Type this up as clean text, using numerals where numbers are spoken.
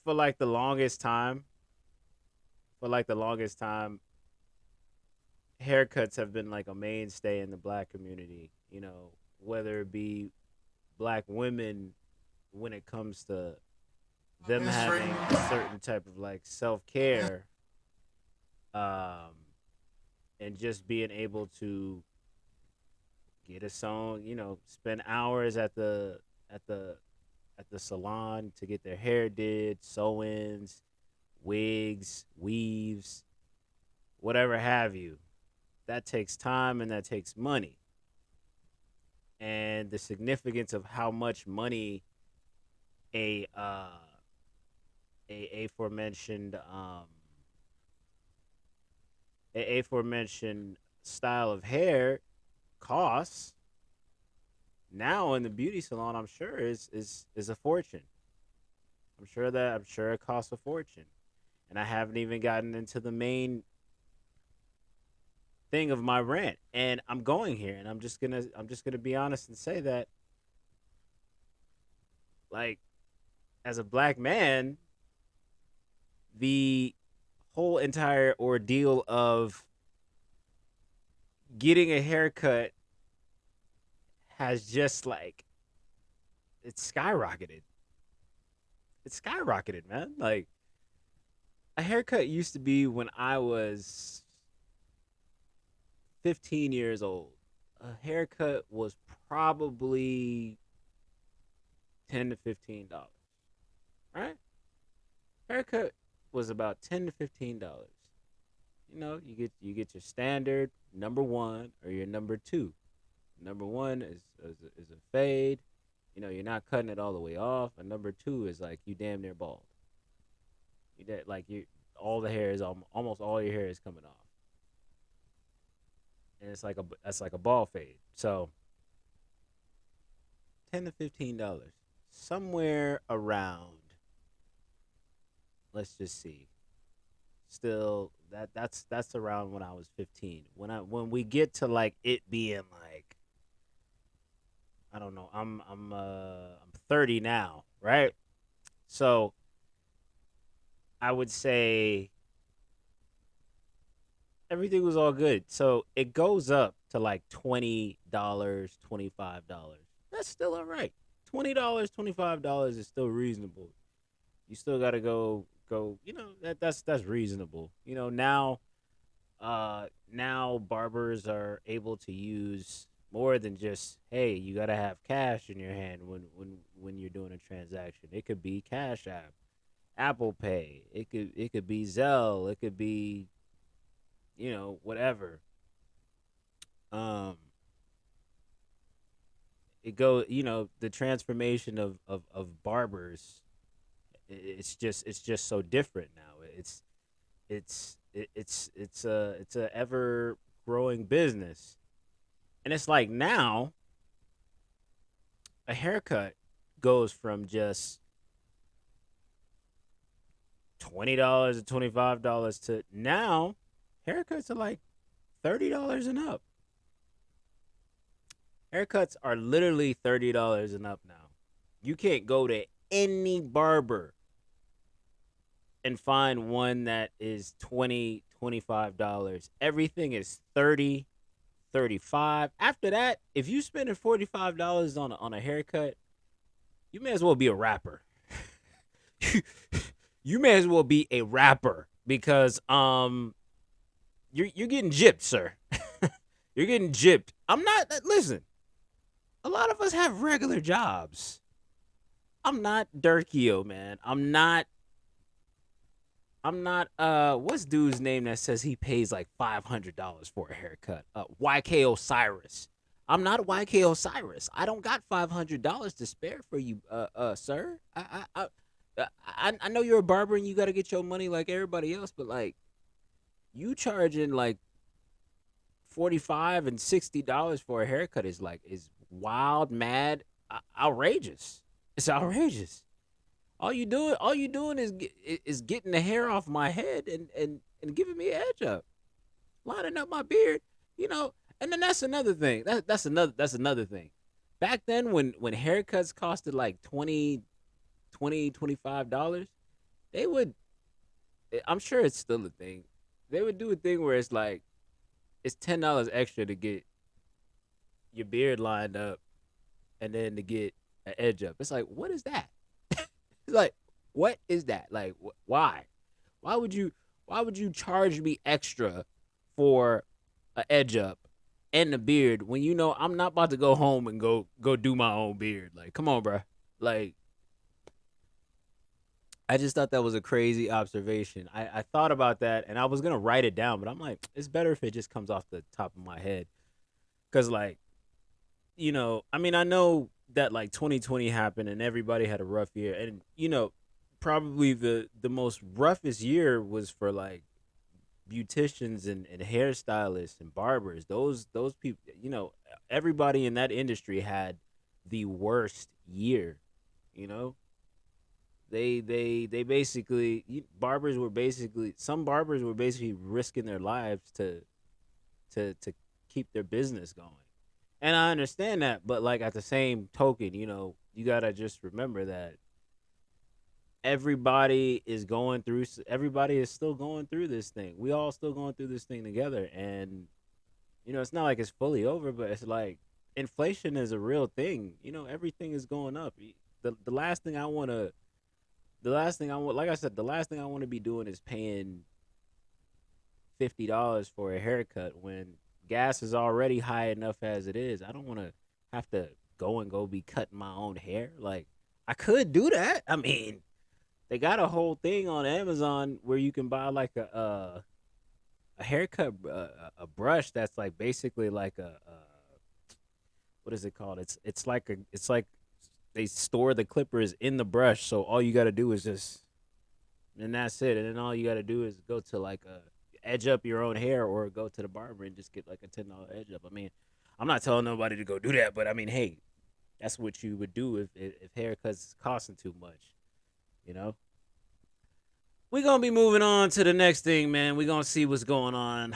for like the longest time, for like the longest time, haircuts have been like a mainstay in the black community. Whether it be black women when it comes to them Miss having a Trynna. certain type of like self care, um, and just being able to get a song, spend hours at the at the salon to get their hair did, sew-ins, wigs, weaves, whatever have you. That takes time and that takes money. And the significance of how much money a aforementioned aforementioned style of hair costs now in the beauty salon, I'm sure is a fortune. I'm sure it costs a fortune. And I haven't even gotten into the main thing of my rant. And I'm going here and I'm just gonna be honest and say that, like, as a black man, the whole entire ordeal of getting a haircut has just like it's skyrocketed. It's skyrocketed, man. Like, a haircut used to be when I was 15 years old. A haircut was probably $10 to $15, right? Haircut was about $10 to $15. You get your standard number one or your number two. Number one is a fade. You're not cutting it all the way off. And number two is like you damn near bald. You all the hair is almost all your hair is coming off, and that's like a ball fade. So $10 to $15, somewhere around. Let's just see. Still, that's around when I was 15. When we get to like it being like, I don't know. I'm 30 now, right? So I would say everything was all good. So it goes up to like $20, $25. That's still all right. $20, $25 is still reasonable. You still gotta go. That's reasonable. Now barbers are able to use more than just, hey, you gotta have cash in your hand when you're doing a transaction. It could be Cash App, Apple Pay. It could be Zelle. It could be, whatever. Um, the transformation of barbers. It's just so different now. It's a ever growing business, and it's like now a haircut goes from just $20 to $25 to now haircuts are like $30 and up. Haircuts are literally $30 and up now. You can't go to any barber and find one that is 20 $25. Everything is 30, 35. After that, if you spending $45 on a haircut, you may as well be a rapper. You may as well be a rapper because you're getting gypped, sir. You're getting gypped. I'm not listen. A lot of us have regular jobs. I'm not Durkio, man. I'm not what's dude's name that says he pays like $500 for a haircut? YK Osiris. I'm not YK Osiris. I don't got $500 to spare for you, sir. I know you're a barber and you got to get your money like everybody else, but like you charging like 45 and $60 for a haircut is wild, mad, outrageous. It's outrageous. All you doing is getting the hair off my head and giving me an edge up, lining up my beard, you know. And then that's another thing. That's another thing. Back then, when haircuts costed like 20 $25, they would. I'm sure it's still a thing. They would do a thing where it's like it's $10 extra to get your beard lined up and then to get an edge up. It's like, what is that? It's like, what is that? Like, why? Why would you? Why would you charge me extra for a edge up and the beard when you know I'm not about to go home and go do my own beard? Like, come on, bro. Like, I just thought that was a crazy observation. I thought about that and I was gonna write it down, but I'm like, it's better if it just comes off the top of my head. Cause like, I mean, I know that like 2020 happened and everybody had a rough year, and probably the most roughest year was for like beauticians and hairstylists and barbers. Those people, everybody in that industry had the worst year. You know, they basically barbers were basically some barbers were basically risking their lives to keep their business going. And I understand that, but like at the same token, you gotta just remember that everybody is still going through this thing. We all still going through this thing together, and it's not like it's fully over, but it's like inflation is a real thing. Everything is going up. The last thing I want to the last thing I want like I said, the last thing I want to be doing is paying $50 for a haircut when gas is already high enough as it is. I don't want to have to go be cutting my own hair. Like, I could do that. I mean, they got a whole thing on Amazon where you can buy like a haircut a brush that's like basically like a what is it called? It's like they store the clippers in the brush, so all you got to do is just and that's it. And then all you got to do is go to like a edge up your own hair or go to the barber and just get like a $10 edge up. I mean, I'm not telling nobody to go do that, but I mean, hey, that's what you would do if haircuts costing too much, you know? We're gonna be moving on to the next thing, man. We're gonna see what's going on.